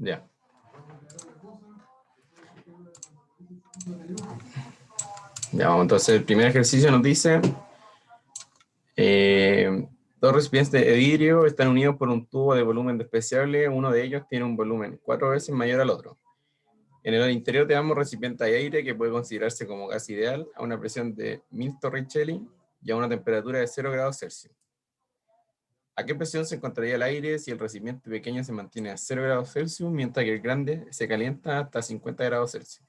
Ya. Ya, vamos, entonces el primer ejercicio nos dice, dos recipientes de vidrio están unidos por un tubo de volumen despreciable, uno de ellos tiene un volumen 4 veces mayor al otro. En el interior de ambos recipientes hay aire que puede considerarse como gas ideal a una presión de 1000 Torricelli y a una temperatura de 0 grados Celsius. ¿A qué presión se encontraría el aire si el recipiente pequeño se mantiene a 0 grados Celsius, mientras que el grande se calienta hasta 50 grados Celsius?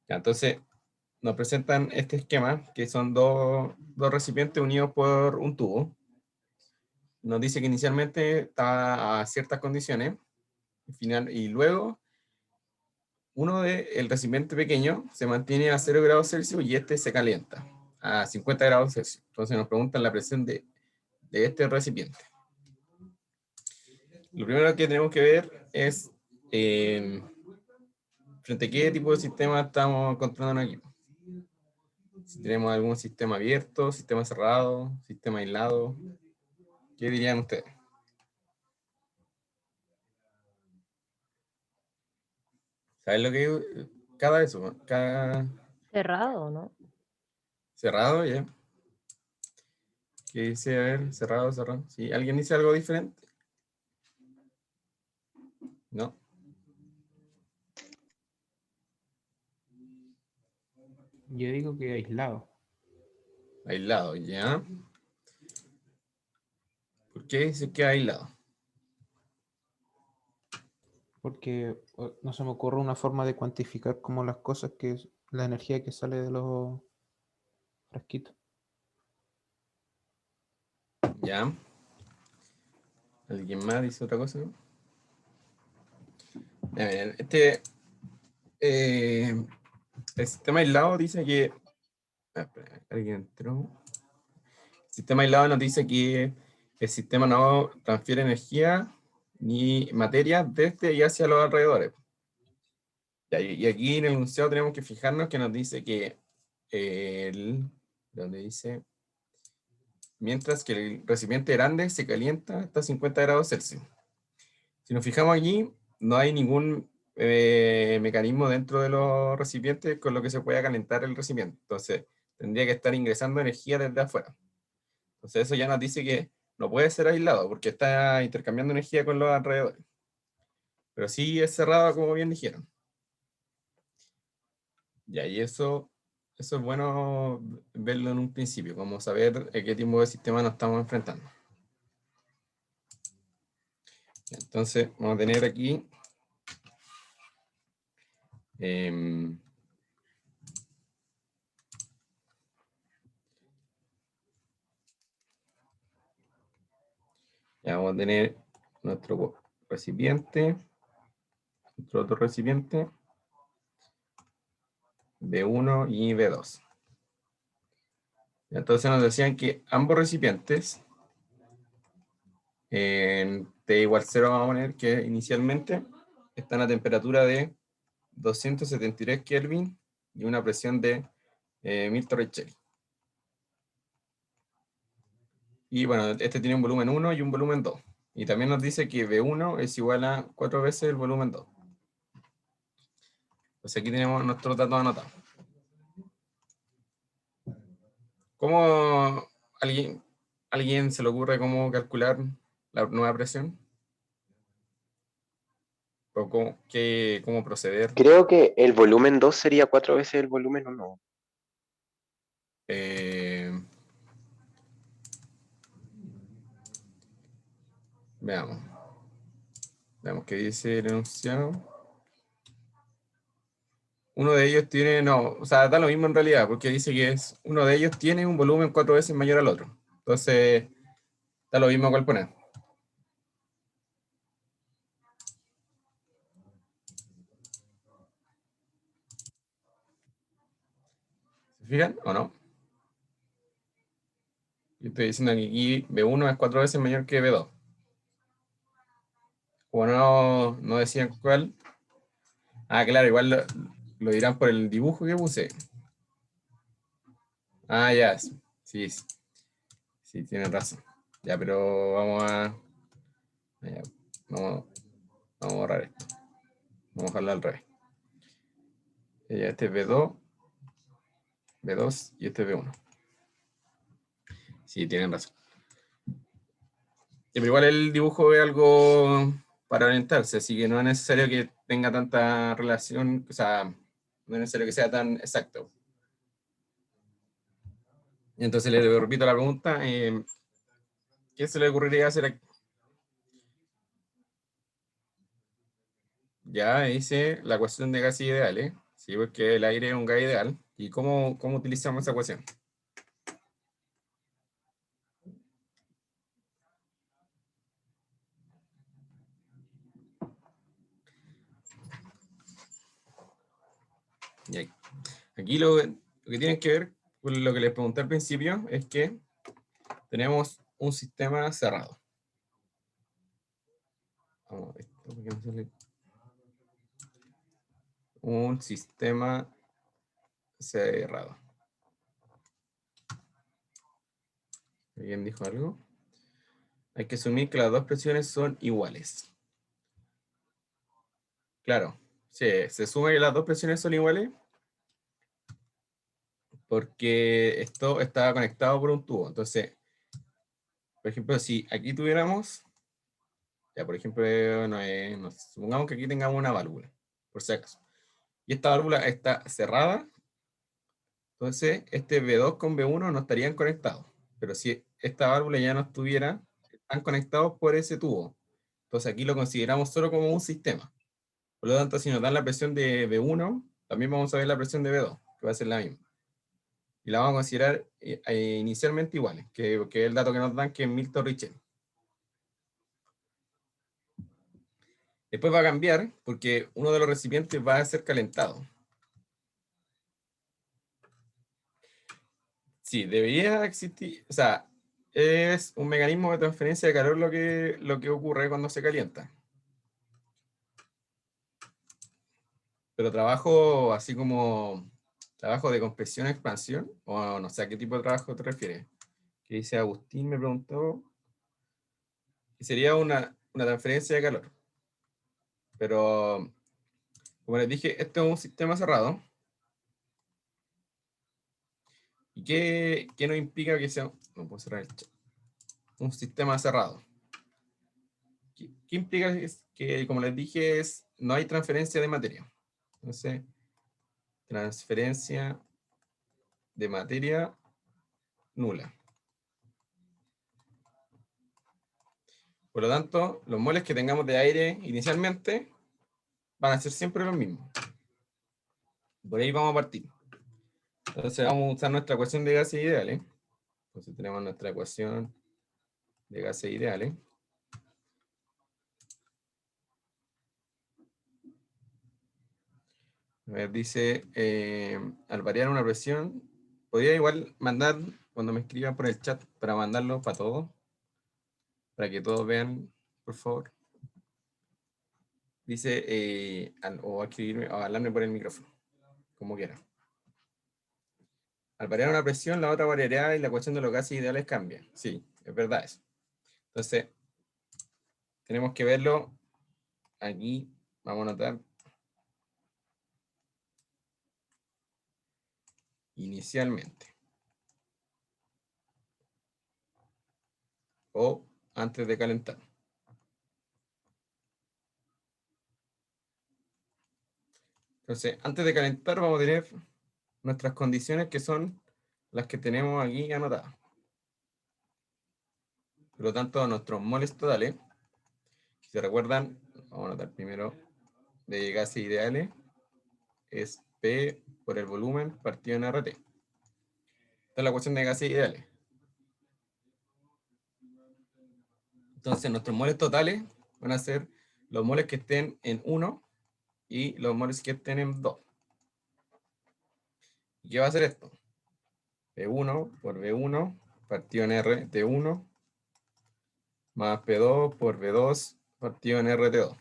Ya, entonces, nos presentan este esquema, que son dos recipientes unidos por un tubo. Nos dice que inicialmente está a ciertas condiciones, y luego el recipiente pequeño se mantiene a 0 grados Celsius y este se calienta a 50 grados Celsius. Entonces nos preguntan la presión de este recipiente. Lo primero que tenemos que ver es frente a qué tipo de sistema estamos controlando aquí. Si tenemos algún sistema abierto, sistema cerrado, sistema aislado. ¿Qué dirían ustedes? ¿Saben lo que es cada eso? Cada Cerrado, ¿no? cerrado, ya. ¿Qué dice? A ver, cerrado, cerrado. ¿Sí? ¿Alguien dice algo diferente? ¿No? Yo digo que aislado. Aislado, ya. ¿Por qué dice que aislado? Porque no se me ocurre una forma de cuantificar como las cosas que es la energía que sale de los frasquitos. Ya. ¿Alguien más dice otra cosa? Ya, miren, el sistema aislado dice que... espera, ¿alguien entró? El sistema aislado nos dice que el sistema no transfiere energía ni materia desde y hacia los alrededores. Y aquí en el enunciado tenemos que fijarnos que nos dice que donde dice, mientras que el recipiente grande se calienta hasta 50 grados Celsius. Si nos fijamos aquí, no hay ningún mecanismo dentro de los recipientes con lo que se pueda calentar el recipiente. Entonces, tendría que estar ingresando energía desde afuera. Entonces, eso ya nos dice que no puede ser aislado porque está intercambiando energía con los alrededores. Pero sí es cerrado, como bien dijeron. Y eso es bueno verlo en un principio, como saber a qué tipo de sistema nos estamos enfrentando. Entonces, vamos a tener aquí ya vamos a tener nuestro recipiente, nuestro otro recipiente, B1 y B2. Entonces nos decían que ambos recipientes, en T igual 0 vamos a poner que inicialmente están a temperatura de 273 Kelvin y una presión de 1000 Torricelli. Y bueno, este tiene un volumen 1 y un volumen 2. Y también nos dice que B1 es igual a 4 veces el volumen 2. Entonces aquí tenemos nuestros datos anotados. ¿Cómo alguien se le ocurre cómo calcular la nueva presión? ¿O cómo proceder? Creo que el volumen 2 sería 4 veces el volumen 1. Veamos. Veamos qué dice el enunciado. Uno de ellos tiene, no, o sea, da lo mismo en realidad, porque dice que uno de ellos tiene un volumen 4 veces mayor al otro. Entonces, da lo mismo cuál poner. ¿Se fijan o no? Yo estoy diciendo que aquí B1 es 4 veces mayor que B2. Como no decían cuál. Ah, claro, igual lo dirán por el dibujo que puse. Ah, ya, sí, sí, tienen razón. Ya, pero vamos a borrar esto. Vamos a dejarlo al revés. Este es B2, B2 y este es B1. Sí, tienen razón. Pero igual el dibujo es algo para orientarse, así que no es necesario que tenga tanta relación, o sea, no es necesario que sea tan exacto. Entonces le repito la pregunta, ¿qué se le ocurriría hacer aquí? Ya hice la ecuación de gases ideales, ¿sí? Porque el aire es un gas ideal. ¿Y cómo utilizamos esa ecuación? Y aquí lo que tienen que ver con lo que les pregunté al principio es que tenemos un sistema cerrado. Vamos a ver esto, porque me sale un sistema cerrado. ¿Alguien dijo algo? Hay que asumir que las dos presiones son iguales. Claro, sí, se asume que las dos presiones son iguales porque esto está conectado por un tubo. Entonces, por ejemplo, si aquí tuviéramos, ya por ejemplo, supongamos que aquí tengamos una válvula, por si acaso, y esta válvula está cerrada, entonces este B2 con B1 no estarían conectados. Pero si esta válvula ya no estuviera, están conectados por ese tubo. Entonces aquí lo consideramos solo como un sistema. Por lo tanto, si nos dan la presión de B1, también vamos a ver la presión de B2, que va a ser la misma. Y la vamos a considerar inicialmente iguales, que es el dato que nos dan, que es Milton-Richet. Después va a cambiar porque uno de los recipientes va a ser calentado. Sí, debería existir, o sea, es un mecanismo de transferencia de calor lo que ocurre cuando se calienta. Pero trabajo así como trabajo de compresión, expansión, o no sé a qué tipo de trabajo te refieres. Que dice Agustín, me preguntó, que sería una transferencia de calor. Pero, como les dije, esto es un sistema cerrado. ¿Y qué nos implica que sea, no puedo cerrar el chat, un sistema cerrado? ¿Qué implica que, como les dije, no hay transferencia de materia? Entonces, transferencia de materia nula. Por lo tanto, los moles que tengamos de aire inicialmente van a ser siempre los mismos. Por ahí vamos a partir. Entonces vamos a usar nuestra ecuación de gases ideales. Entonces tenemos nuestra ecuación de gases ideales. A ver, dice, al variar una presión, podría igual mandar, cuando me escriban por el chat, para mandarlo para todos, para que todos vean, por favor. Dice, o escribirme, o hablarme por el micrófono, como quiera. Al variar una presión, la otra variará y la ecuación de los gases ideales cambia. Sí, es verdad eso. Entonces, tenemos que verlo aquí. Vamos a anotar inicialmente. O antes de calentar. Entonces, antes de calentar vamos a tener nuestras condiciones que son las que tenemos aquí anotadas. Por lo tanto, nuestros moles totales, si se recuerdan, vamos a anotar primero de gases ideales, es P por el volumen partido en RT. Esta es la ecuación de gases ideales. Entonces, nuestros moles totales van a ser los moles que estén en 1 y los moles que estén en 2. ¿Y qué va a hacer esto? P1 por B1 partido en RT1 más P2 por B2 partido en RT2.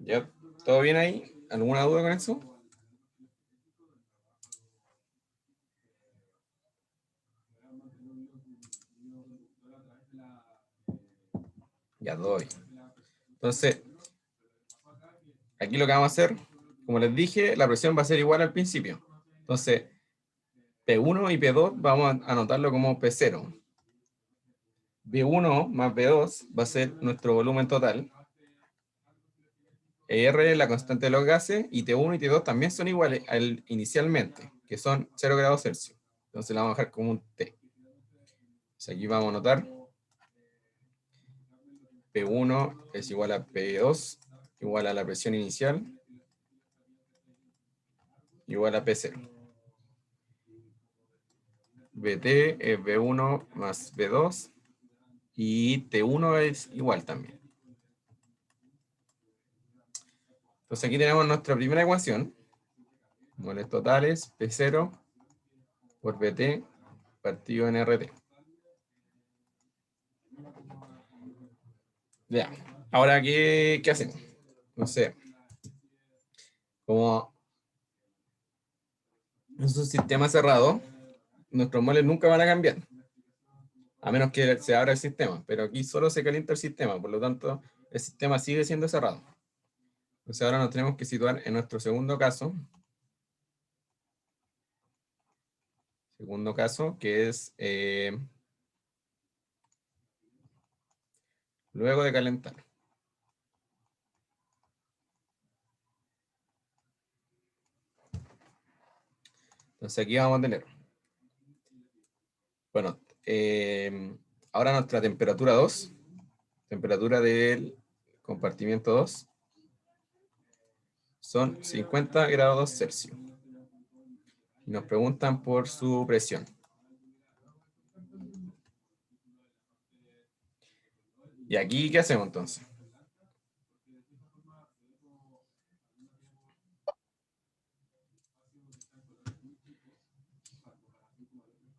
¿Ya? ¿Todo bien ahí? ¿Alguna duda con eso? Ya doy. Entonces, aquí lo que vamos a hacer, como les dije, la presión va a ser igual al principio. Entonces, P1 y P2 vamos a anotarlo como P0. V1 más V2 va a ser nuestro volumen total. R es la constante de los gases, y T1 y T2 también son iguales inicialmente, que son 0 grados Celsius. Entonces la vamos a dejar como un T. Entonces aquí vamos a anotar P1 es igual a P2, igual a la presión inicial, igual a P0. Vt es V1 más V2, y T1 es igual también. Entonces aquí tenemos nuestra primera ecuación. Moles totales, P0 por Vt partido en RT. Ya. Ahora, ¿qué hacemos? No sé. Como es un sistema cerrado, nuestros moles nunca van a cambiar, a menos que se abra el sistema. Pero aquí solo se calienta el sistema, por lo tanto, el sistema sigue siendo cerrado. Entonces ahora nos tenemos que situar en nuestro segundo caso. Segundo caso, que es luego de calentar. Entonces aquí vamos a tener, bueno, ahora nuestra temperatura 2, temperatura del compartimiento 2, son 50 grados Celsius. Y nos preguntan por su presión. ¿Y aquí qué hacemos entonces?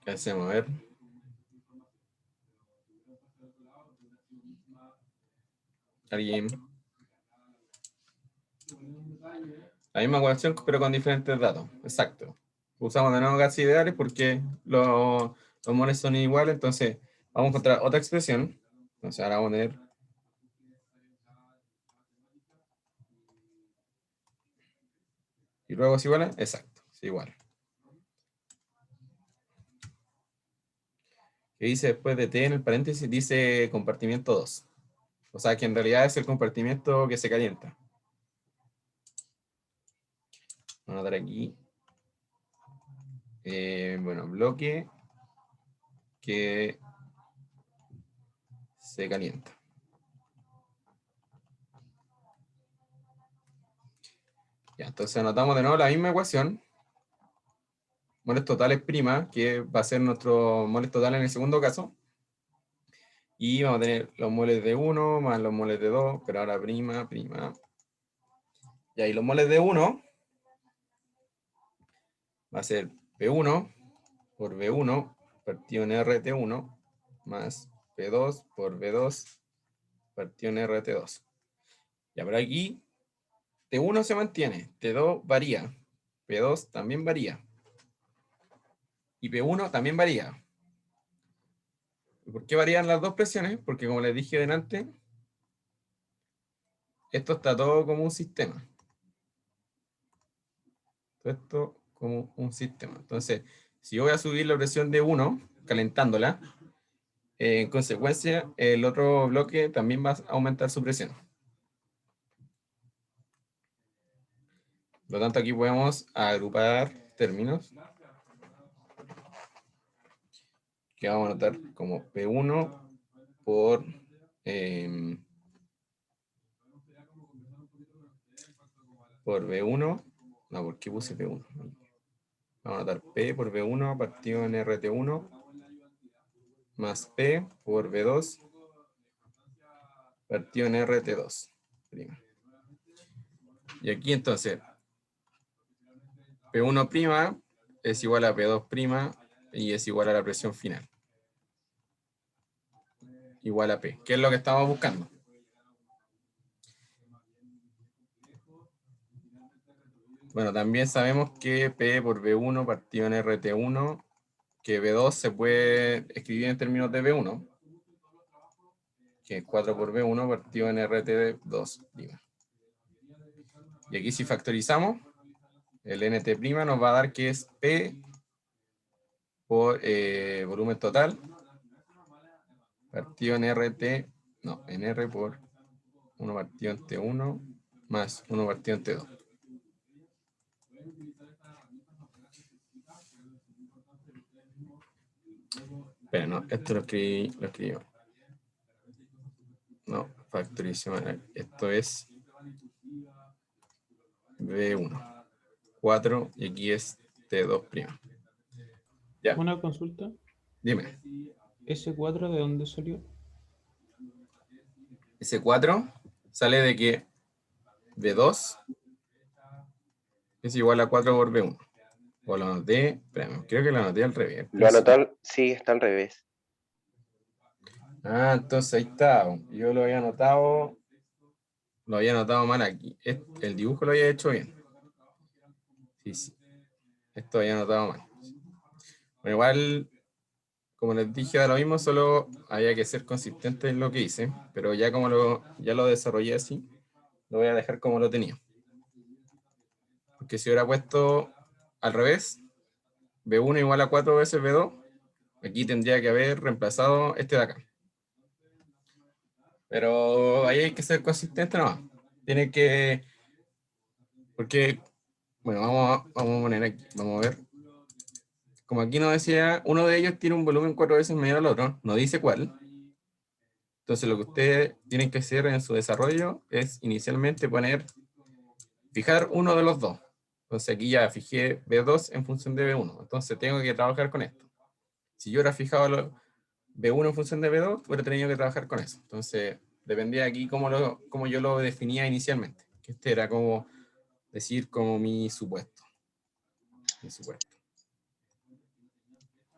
¿Qué hacemos? A ver. ¿Alguien? La misma ecuación, pero con diferentes datos. Exacto. Usamos de nuevo gases ideales porque los moles son iguales. Entonces, vamos a encontrar otra expresión. Entonces, ahora vamos a poner y luego es igual a, exacto, es igual. ¿Qué dice después de T en el paréntesis? Dice compartimiento 2. O sea, que en realidad es el compartimiento que se calienta. Vamos a dar aquí. Bueno, bloque que se calienta. Ya, entonces anotamos de nuevo la misma ecuación. Moles totales prima, que va a ser nuestro moles total en el segundo caso. Y vamos a tener los moles de 1 más los moles de 2, pero ahora prima. Y ahí los moles de 1 va a ser P1 por V1 partido en RT1 más P2 por V2 partido en RT2. Ya, por aquí T1 se mantiene, T2 varía, P2 también varía, y P1 también varía. ¿Por qué varían las dos presiones? Porque como les dije delante, esto está todo como un sistema. Todo esto como un sistema. Entonces, si yo voy a subir la presión de 1, calentándola, en consecuencia, el otro bloque también va a aumentar su presión. Por lo tanto, aquí podemos agrupar términos que vamos a anotar como P1 por V1. No, ¿por qué puse P1? Vamos a anotar P por V1 partido en RT1 más P por V2 partido en RT2. Prima. Y aquí entonces, P1' es igual a P2' y es igual a la presión final. Igual a P. ¿Qué es lo que estamos buscando? Bueno, también sabemos que P por V1 partido en RT1, que V2 se puede escribir en términos de V1, que es 4 por B1 partido en RT de 2'. Y aquí si factorizamos, el NT' nos va a dar que es P por volumen total partido en RT, no, en R por 1 partido en T1 más 1 partido en T2. Pero no, esto lo escribí mal. No, factorización. Esto es B1. 4 y aquí es T2'. Ya, Una consulta. dime. ¿Ese 4 de dónde salió? Ese 4 sale de que B2 es igual a 4 por B1. O lo anoté, espérame, creo que lo anoté al revés. Lo anotar, sí, está al revés. Ah, entonces ahí está. Yo lo había anotado mal aquí. El dibujo lo había hecho bien. Sí, sí. Esto había anotado mal. Bueno, igual, como les dije, da lo mismo, solo había que ser consistente en lo que hice, pero ya como ya lo desarrollé así, lo voy a dejar como lo tenía. Porque si hubiera puesto al revés, B1 igual a 4 veces B2, aquí tendría que haber reemplazado este de acá. Pero ahí hay que ser consistente nomás. Tiene que... Porque, bueno, vamos a poner aquí, vamos a ver. Como aquí nos decía, uno de ellos tiene un volumen 4 veces mayor al otro, no dice cuál. Entonces lo que ustedes tienen que hacer en su desarrollo es inicialmente fijar uno de los dos. Entonces aquí ya fijé B2 en función de B1. Entonces tengo que trabajar con esto. Si yo hubiera fijado B1 en función de B2, hubiera tenido que trabajar con eso. Entonces dependía aquí cómo yo lo definía inicialmente. Que este era como decir como mi supuesto.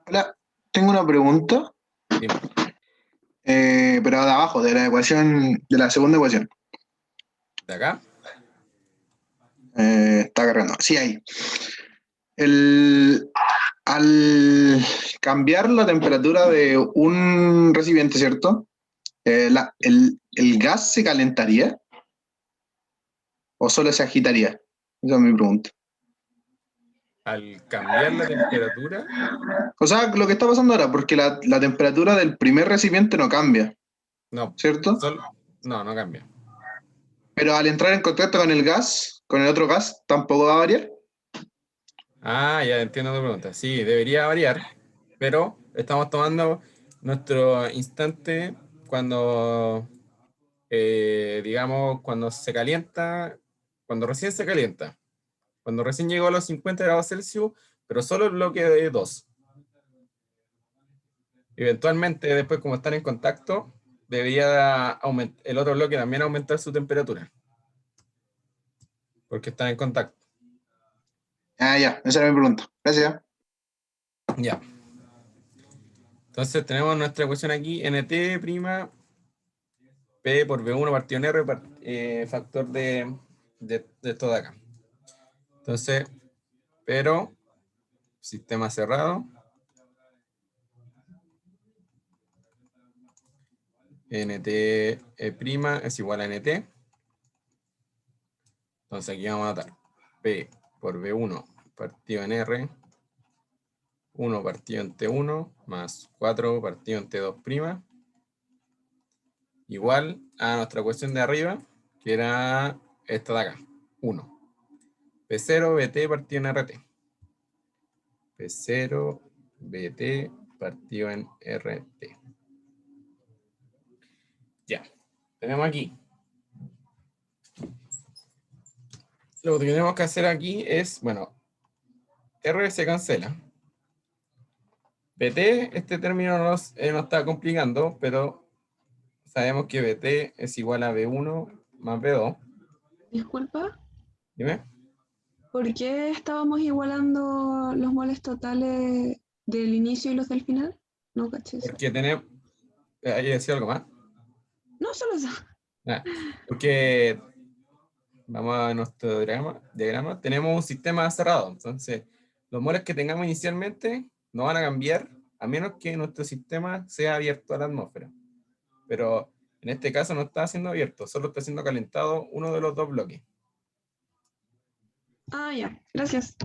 Hola, tengo una pregunta, Dime. pero de abajo, de la ecuación, de la segunda ecuación. ¿De acá? Está cargando. Sí, ahí. Al cambiar la temperatura de un recipiente, ¿cierto? ¿El gas se calentaría o solo se agitaría? Esa es mi pregunta. Al cambiar la temperatura, O sea, lo que está pasando ahora, porque la temperatura del primer recipiente no cambia, no, ¿cierto? no cambia. Pero al entrar en contacto con el gas, con el otro gas, tampoco va a variar. Ah, ya entiendo tu pregunta. Sí, debería variar, pero estamos tomando nuestro instante cuando, digamos, cuando se calienta, cuando recién se calienta, cuando recién llegó a los 50 grados Celsius, pero solo el bloque de 2. Eventualmente, después, como están en contacto, debería el otro bloque también aumentar su temperatura, porque están en contacto. Ah, ya, esa era mi pregunta. Gracias. Ya. Entonces tenemos nuestra ecuación aquí, NT', P por B1 partido en R, factor de esto de acá. Entonces, pero, sistema cerrado, NT' es igual a NT. Entonces aquí vamos a dar P por B1 partido en R, 1 partido en T1, más 4 partido en T2', igual a nuestra ecuación de arriba, que era esta de acá, 1. P0 BT partido en RT. P0 BT partido en RT. Ya, tenemos aquí. Lo que tenemos que hacer aquí es, bueno, R se cancela. BT, este término nos está complicando, pero sabemos que BT es igual a B1 más B2. Disculpa, Dime. ¿por qué estábamos igualando los moles totales del inicio y los del final? No caché eso. Porque tenemos... ¿Hay que decir algo más? No, solo eso. Ah, porque vamos a nuestro diagrama, tenemos un sistema cerrado. Entonces, los moles que tengamos inicialmente no van a cambiar a menos que nuestro sistema sea abierto a la atmósfera. Pero En este caso no está siendo abierto, solo está siendo calentado uno de los dos bloques. Ah, ya. Gracias.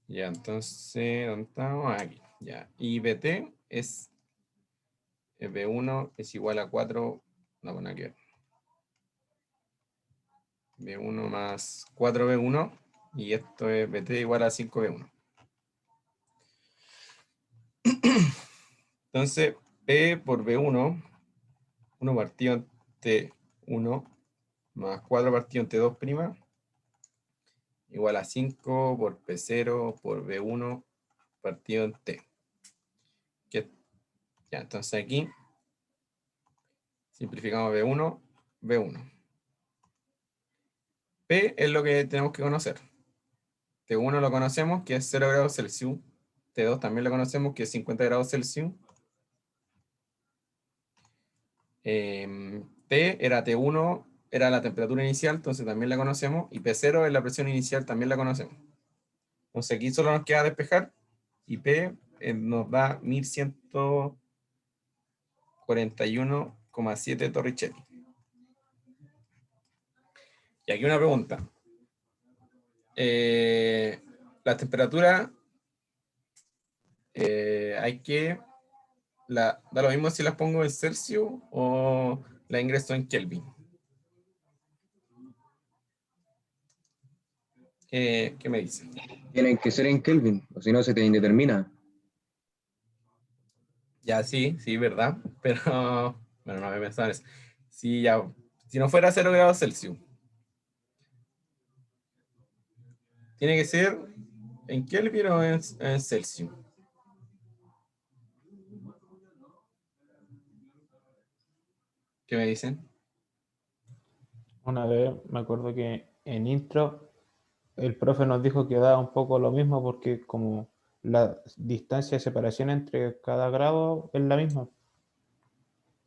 Ya, entonces, ¿dónde estamos? Aquí. Ya. Y BT es B1 es igual a 4. No, bueno, aquí. B1 más 4B1. Y esto es BT igual a 5B1. Entonces, P por B1, 1 partido en T1 más 4 partido en T2', igual a 5 por P0 por B1 partido en T. Ya, entonces aquí simplificamos B1, B1. P es lo que tenemos que conocer. T1 lo conocemos, que es 0 grados Celsius. T2 también lo conocemos, que es 50 grados Celsius. T era T1, era la temperatura inicial, entonces también la conocemos. Y P0 es la presión inicial, también la conocemos. Entonces aquí solo nos queda despejar. Y P nos da 1141,7 Torricelli. Y aquí una pregunta. La temperatura hay que... da lo mismo si las pongo en Celsius o la ingreso en Kelvin. ¿Qué me dicen? Tienen que ser en Kelvin, o si no se te indetermina. Ya sí, verdad. Pero, bueno, no había pensado en eso. Si, ya, si no fuera 0 grados Celsius, ¿tiene que ser en Kelvin o en Celsius? ¿Qué me dicen? Una vez me acuerdo que en intro el profe nos dijo que daba un poco lo mismo porque como la distancia de separación entre cada grado es la misma.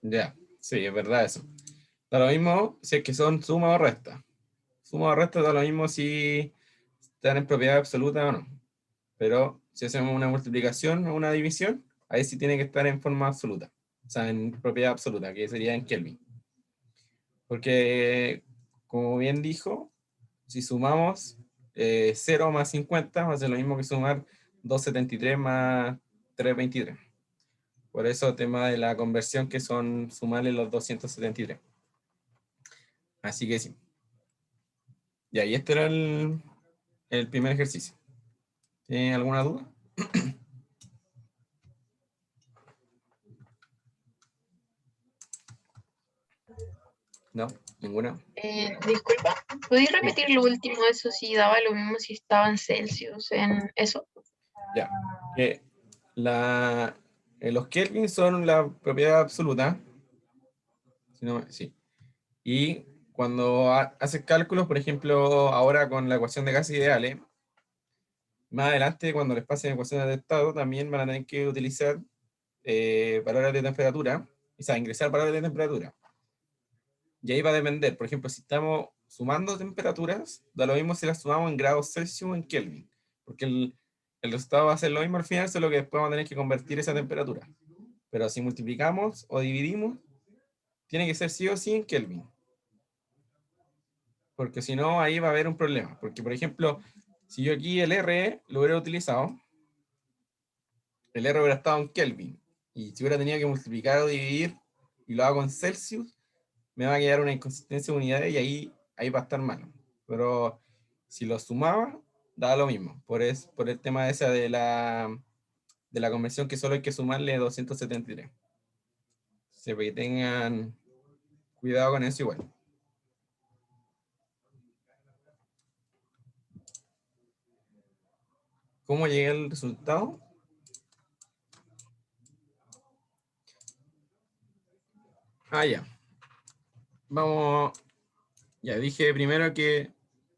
Ya, sí, es verdad eso. Da lo mismo si es que son suma o resta. Suma o resta da lo mismo si están en propiedad absoluta o no. Pero si hacemos una multiplicación o una división, ahí sí tiene que estar en forma absoluta. O sea, en propiedad absoluta, que sería en Kelvin. Porque, como bien dijo, si sumamos 0 más 50, va a ser lo mismo que sumar 273 más 323. Por eso el tema de la conversión, que son sumarle los 273. Así que sí. Y ahí este era el primer ejercicio. ¿Tienen alguna duda? No, ninguna. Disculpa, ¿podéis Sí. repetir lo último de eso si daba lo mismo si estaba en Celsius, en eso? Ya. Los Kelvin son la propiedad absoluta. Sí. Y cuando haces cálculos, por ejemplo, ahora con la ecuación de gases ideales, más adelante, cuando les pasen ecuaciones de estado, también van a tener que utilizar valores de temperatura, o sea, ingresar valores de temperatura. Y ahí va a depender, por ejemplo, si estamos sumando temperaturas, da lo mismo si las sumamos en grados Celsius o en Kelvin, porque el resultado va a ser lo mismo al final, solo que después vamos a tener que convertir esa temperatura. Pero si multiplicamos o dividimos, tiene que ser sí o sí en Kelvin. Porque si no, ahí va a haber un problema. Porque, por ejemplo, si yo aquí el R lo hubiera utilizado, el R hubiera estado en Kelvin. Y si hubiera tenido que multiplicar o dividir y lo hago en Celsius, me va a quedar una inconsistencia de unidades y ahí va a estar mal. Pero si lo sumaba, da lo mismo. Por el tema esa de la conversión, que solo hay que sumarle 273. Se que tengan cuidado con eso igual. ¿Cómo llegué al resultado? Ya. Vamos. Ya dije primero que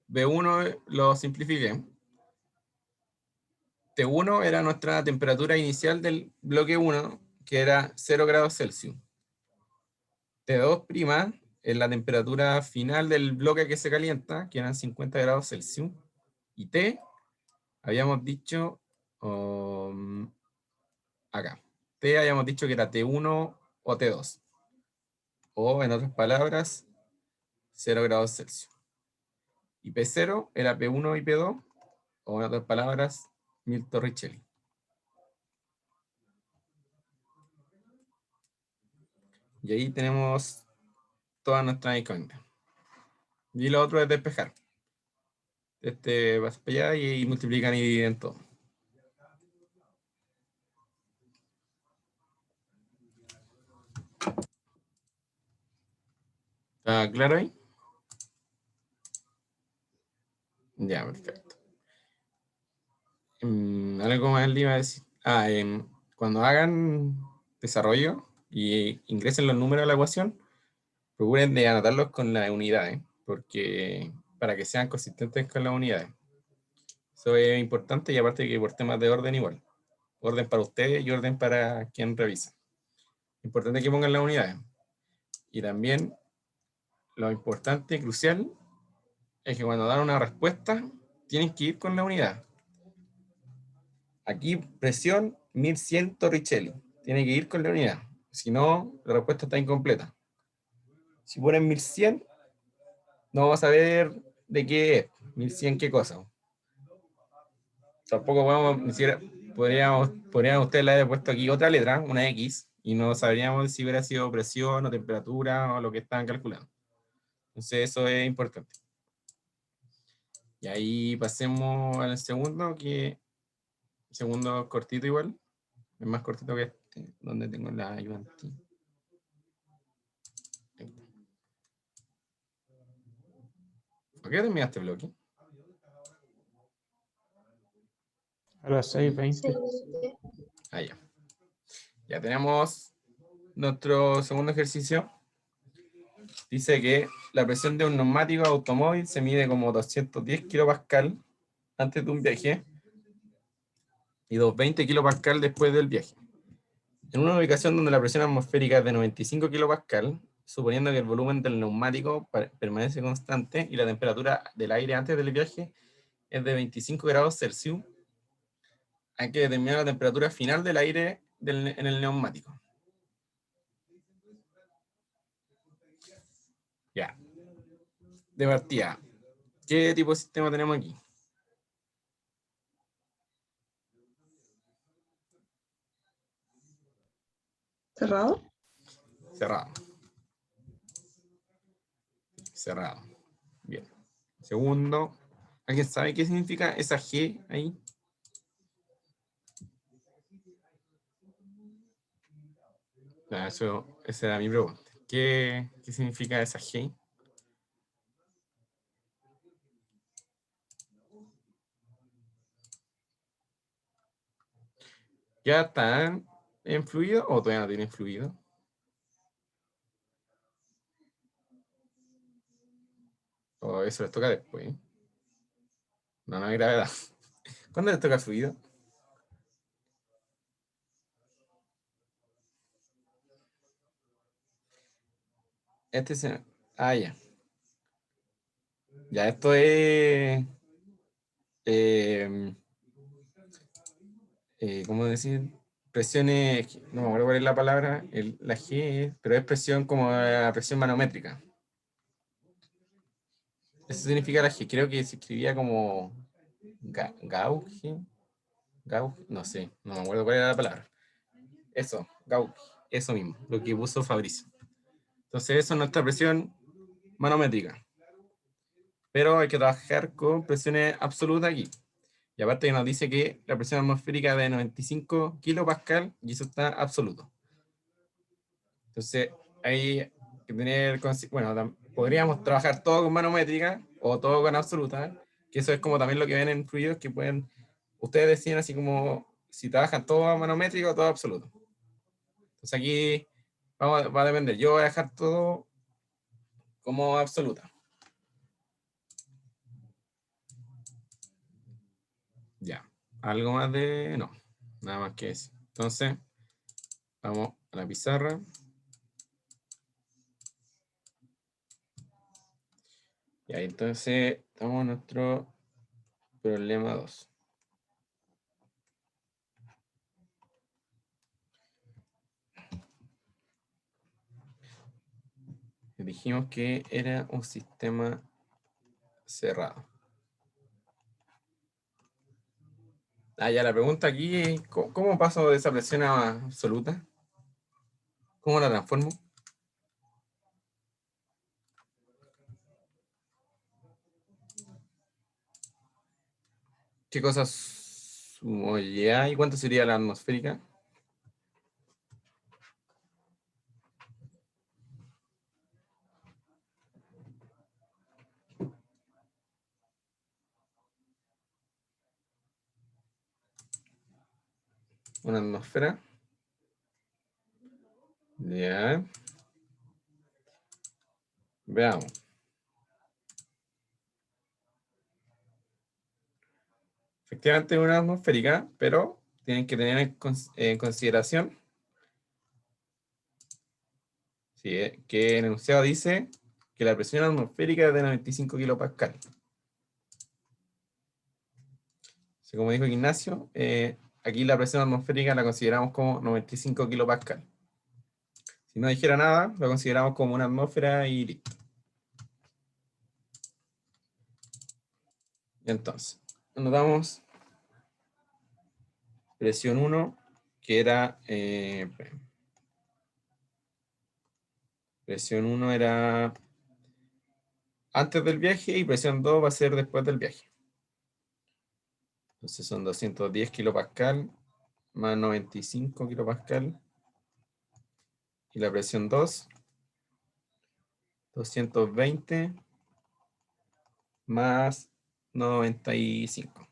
B1 lo simplifiqué. T1 era nuestra temperatura inicial del bloque 1, que era 0 grados Celsius. T2' es la temperatura final del bloque que se calienta, que eran 50 grados Celsius. Y T, habíamos dicho acá. T habíamos dicho que era T1 o T2. O, en otras palabras, 0 grados Celsius. Y P0 era P1 y P2, o en otras palabras, 1000 Torricelli. Y ahí tenemos todas nuestras incógnitas. Y lo otro es despejar. Este vas para allá y multiplican y dividen todo. ¿Está claro ahí? Ya, perfecto. Algo más le iba a decir. Cuando hagan desarrollo y ingresen los números a la ecuación, procuren de anotarlos con las unidades, porque para que sean consistentes con las unidades. Eso es importante, y aparte que por temas de orden igual. Orden para ustedes y orden para quien revisa. Importante que pongan las unidades. Y también lo importante y crucial es que cuando dan una respuesta, tienen que ir con la unidad. Aquí presión 1100 Torricelli. Tiene que ir con la unidad. Si no, la respuesta está incompleta. Si ponen 1100, no vamos a ver de qué es. 1100 qué cosa. Tampoco podemos, ni siquiera, podrían ustedes haber puesto aquí otra letra, una X, y no sabríamos si hubiera sido presión o temperatura o lo que estaban calculando. Entonces eso es importante. Y ahí pasemos al segundo, que el segundo cortito igual. Es más cortito que este, donde tengo la ayudante. ¿Por qué terminaste el bloque? A las 6:20. Sí. Ah, ya. Ya tenemos nuestro segundo ejercicio. Dice que la presión de un neumático automóvil se mide como 210 kilopascal antes de un viaje y 220 kilopascal después del viaje. En una ubicación donde la presión atmosférica es de 95 kilopascal, suponiendo que el volumen del neumático permanece constante y la temperatura del aire antes del viaje es de 25 grados Celsius, hay que determinar la temperatura final del aire en el neumático. Ya. De partida, ¿qué tipo de sistema tenemos aquí? ¿Cerrado? Cerrado. Cerrado. Bien. Segundo, ¿alguien sabe qué significa esa G ahí? Esa era mi pregunta. ¿Qué significa esa G? ¿Ya están en fluido o todavía no tienen fluido? O eso les toca después. No, no hay gravedad. ¿Cuándo les toca fluido? Ya. Ya, esto es... ¿cómo decir? Presiones, no me acuerdo cuál es la palabra, la G, pero es presión como la presión manométrica. Eso significa la G. Creo que se escribía como Gauge, no sé, no me acuerdo cuál era la palabra. Eso, Gauge, eso mismo, lo que puso Fabricio. Entonces, eso es nuestra presión manométrica. Pero hay que trabajar con presiones absolutas aquí. Y aparte nos dice que la presión atmosférica es de 95 kilopascal y eso está absoluto. Entonces, hay que tener, bueno, podríamos trabajar todo con manométrica o todo con absoluta, que eso es como también lo que ven en fluidos que pueden, ustedes deciden así como si trabajan todo manométrico o todo absoluto. Entonces aquí va a depender, yo voy a dejar todo como absoluta. Ya, algo más de, no, nada más que eso. Entonces, vamos a la pizarra. Y ahí entonces estamos en nuestro problema 2. Dijimos que era un sistema cerrado. Ya la pregunta aquí es, ¿cómo paso de esa presión a absoluta? ¿Cómo la transformo? ¿Qué cosas sumo ya? ¿Y cuánto sería la atmosférica? Una atmósfera. Ya. Veamos. Efectivamente es una atmosférica, pero tienen que tener en consideración que el enunciado dice que la presión atmosférica es de 95 kilopascal. Como dijo Ignacio, aquí la presión atmosférica la consideramos como 95 kilopascal. Si no dijera nada, lo consideramos como una atmósfera y listo. Y entonces, anotamos presión 1, que era... presión 1 era antes del viaje y presión 2 va a ser después del viaje. Entonces son 210 kilopascal más 95 kilopascal. Y la presión 2, 220 más 95.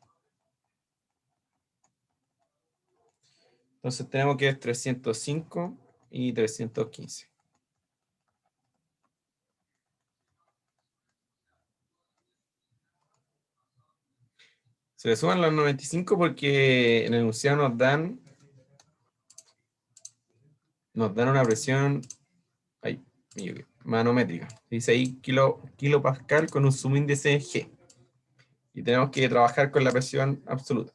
Entonces tenemos que es 305 y 315. Se le suman los 95 porque en el enunciado nos dan una presión manométrica. Dice ahí kilopascal con un subíndice G. Y tenemos que trabajar con la presión absoluta.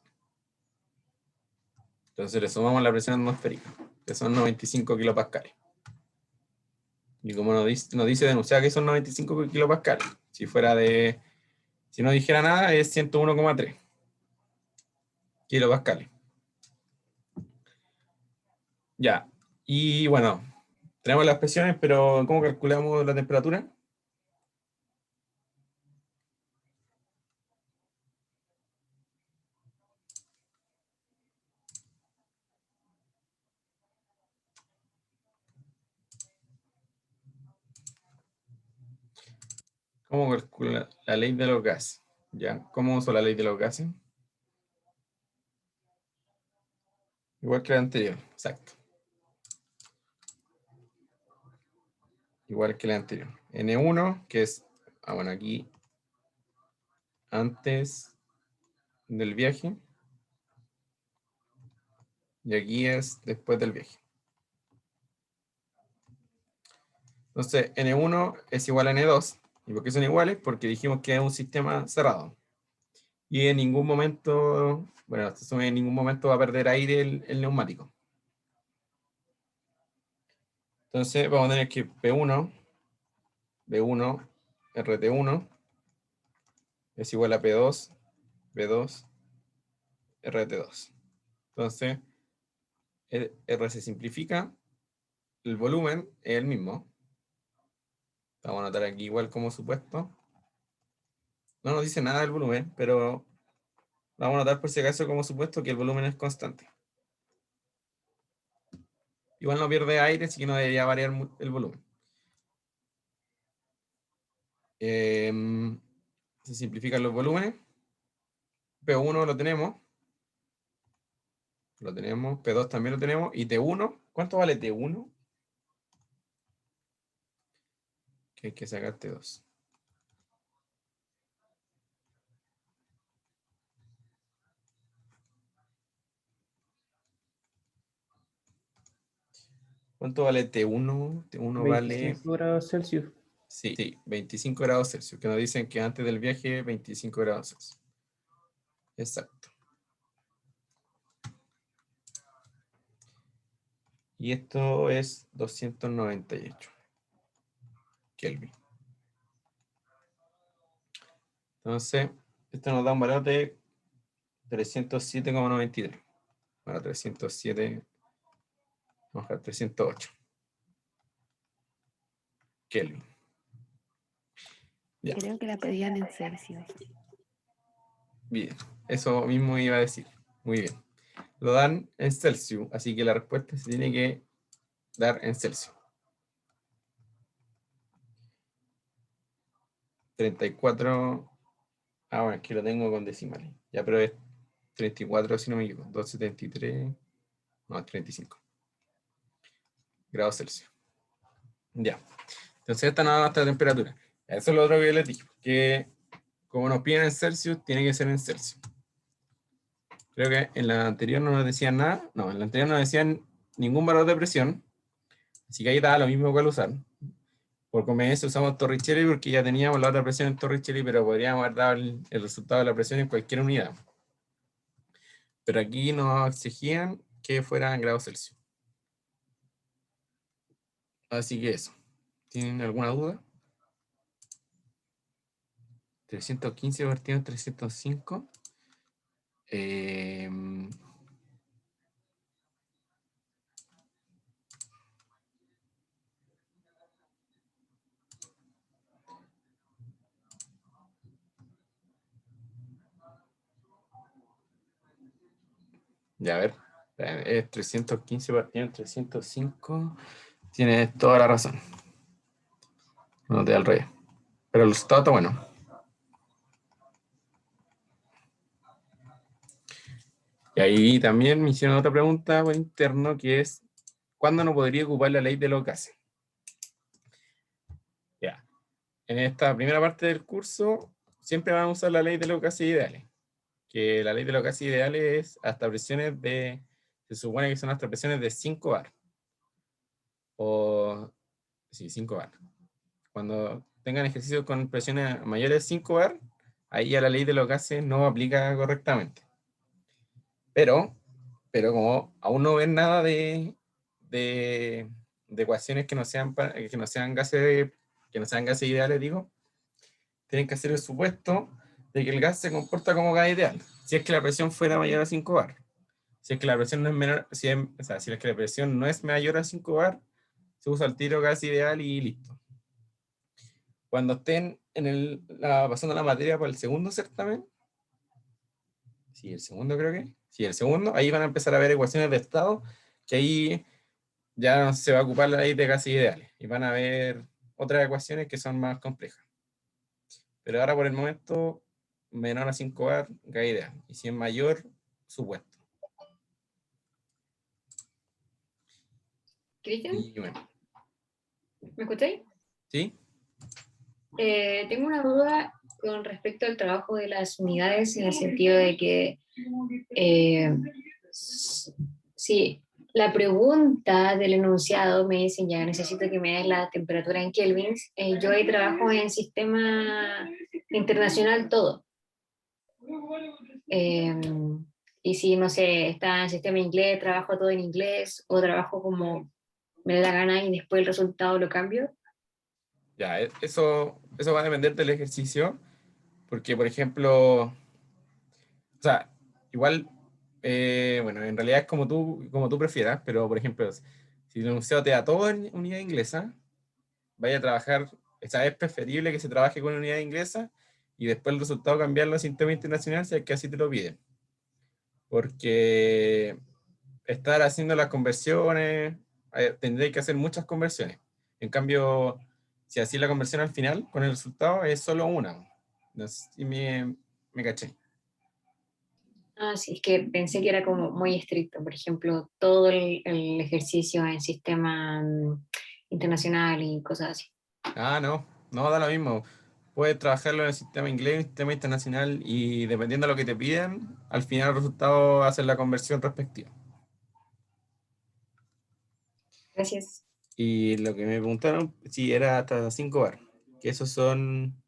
Entonces le sumamos la presión atmosférica, que son 95 kilopascales. Y como nos dice denunciar que son 95 kilopascales, si no dijera nada, es 101,3 kilopascales. Ya, y bueno, tenemos las presiones, pero ¿cómo calculamos la temperatura? ¿Cómo calcula la ley de los gases? ¿Ya? ¿Cómo uso la ley de los gases? Igual que la anterior, exacto. Igual que la anterior. N1, que es, bueno, aquí antes del viaje. Y aquí es después del viaje. Entonces, N1 es igual a N2. ¿Y por qué son iguales? Porque dijimos que es un sistema cerrado. Y en ningún momento, bueno, en ningún momento va a perder aire el neumático. Entonces, vamos a tener que P1, B1, RT1 es igual a P2, B2, RT2. Entonces, R se simplifica, el volumen es el mismo. Vamos a anotar aquí igual como supuesto. No nos dice nada del volumen, pero vamos a anotar por si acaso como supuesto que el volumen es constante. Igual no pierde aire, así que no debería variar el volumen. Se simplifican los volúmenes. P1 lo tenemos. P2 también lo tenemos. Y T1, ¿cuánto vale T1? Que hay que sacar T2. ¿Cuánto vale T1? T1 vale... 25 grados Celsius. Sí, 25 grados Celsius. Que nos dicen que antes del viaje, 25 grados Celsius. Exacto. Y esto es 298. Kelvin. Entonces, esto nos da un valor de 307,93. Bueno, 307, vamos a ver, 308 Kelvin. Ya, Creo que la pedían en Celsius. bien. Eso mismo iba a decir. Muy bien. Lo dan en Celsius, así que la respuesta se tiene que dar en Celsius. 34. Ah, bueno, es que lo tengo con decimales. Ya, pero es 34, si no me equivoco. 273. No, 35 grados Celsius. Ya. Entonces, esta no es nuestra temperatura. Eso es lo otro que les dije. Que como nos piden en Celsius, tiene que ser en Celsius. Creo que en la anterior no nos decían nada. No, en la anterior no nos decían ningún valor de presión. Así que ahí da lo mismo cual usar. Por conveniencia usamos Torricelli porque ya teníamos la otra presión en Torricelli, pero podríamos haber dado el resultado de la presión en cualquier unidad. Pero aquí nos exigían que fuera en grados Celsius. Así que eso. ¿Tienen alguna duda? 315 partido en 305. Ya, a ver. Es 315 partido en 305. Tienes toda la razón. No te da el rey. Pero el resultado está bueno. Y ahí también me hicieron otra pregunta por interno, que es, ¿cuándo no podría ocupar la ley de los gases? Ya. En esta primera parte del curso, siempre vamos a usar la ley de los gases ideales. Que la ley de los gases ideales es hasta presiones de, se supone que son hasta presiones de 5 bar. O, sí, 5 bar. Cuando tengan ejercicios con presiones mayores de 5 bar, ahí ya la ley de los gases no aplica correctamente. Pero como aún no ven nada de ecuaciones que no sean gases ideales, digo, tienen que hacer el supuesto de que el gas se comporta como gas ideal, si es que la presión fuera mayor a 5 bar. Si es que la presión no es menor, si es que la presión no es mayor a 5 bar, se usa el tiro gas ideal y listo. Cuando estén pasando la materia para el segundo certamen, sí, el segundo creo que, sí, el segundo, ahí van a empezar a ver ecuaciones de estado, que ahí ya no se va a ocupar la ley de gases ideales, y van a ver otras ecuaciones que son más complejas. Pero ahora por el momento, menor a 5 bar, gas ideal, y si es mayor, supuesto. Cristian, Y bueno, ¿me escucháis? ¿sí? Tengo una duda con respecto al trabajo de las unidades, en el sentido de que si la pregunta del enunciado me dicen ya necesito que me des la temperatura en kelvins, yo ahí trabajo en sistema internacional todo. Y si, no sé, está en sistema inglés, trabajo todo en inglés, o trabajo como me da la gana y después el resultado lo cambio. Ya, eso va a depender del ejercicio, porque por ejemplo, o sea, igual, bueno, en realidad es como tú prefieras, pero por ejemplo, si el enunciado te da todo en unidad inglesa, vaya a trabajar, o sea, es preferible que se trabaje con unidad inglesa y después el resultado cambiarlo a sistema internacional si es que así te lo piden. Porque estar haciendo las conversiones, tendréis que hacer muchas conversiones. En cambio, si así la conversión al final, con el resultado, es solo una. No sé si me caché. Ah, sí, es que pensé que era como muy estricto, por ejemplo, todo el ejercicio en sistema internacional y cosas así. Ah, no da lo mismo. Puedes trabajarlo en el sistema inglés, en el sistema internacional, y dependiendo de lo que te piden, al final el resultado hace la conversión respectiva. Gracias. Y lo que me preguntaron, si era hasta 5 bar, que esos son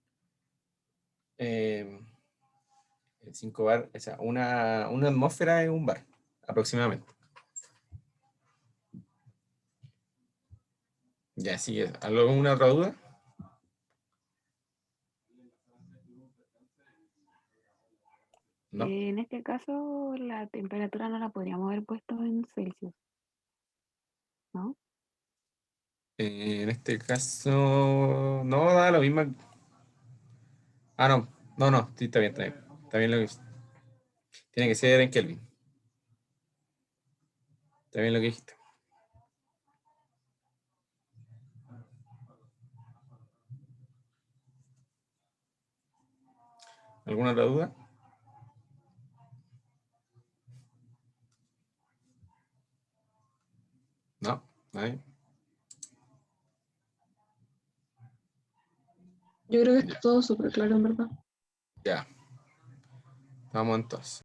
5 bar, o sea, una atmósfera es un bar, aproximadamente. Ya, sí, ¿alguna otra duda? caso la temperatura no la podríamos haber puesto en Celsius, ¿no? En este caso, no da lo mismo. Ah, no, no, sí, está bien, está bien. Está bien lo que tiene que ser en Kelvin. Está bien lo que dijiste. ¿Alguna otra duda? No, nadie. Yo creo que está todo súper claro, en verdad. Ya. Vamos entonces.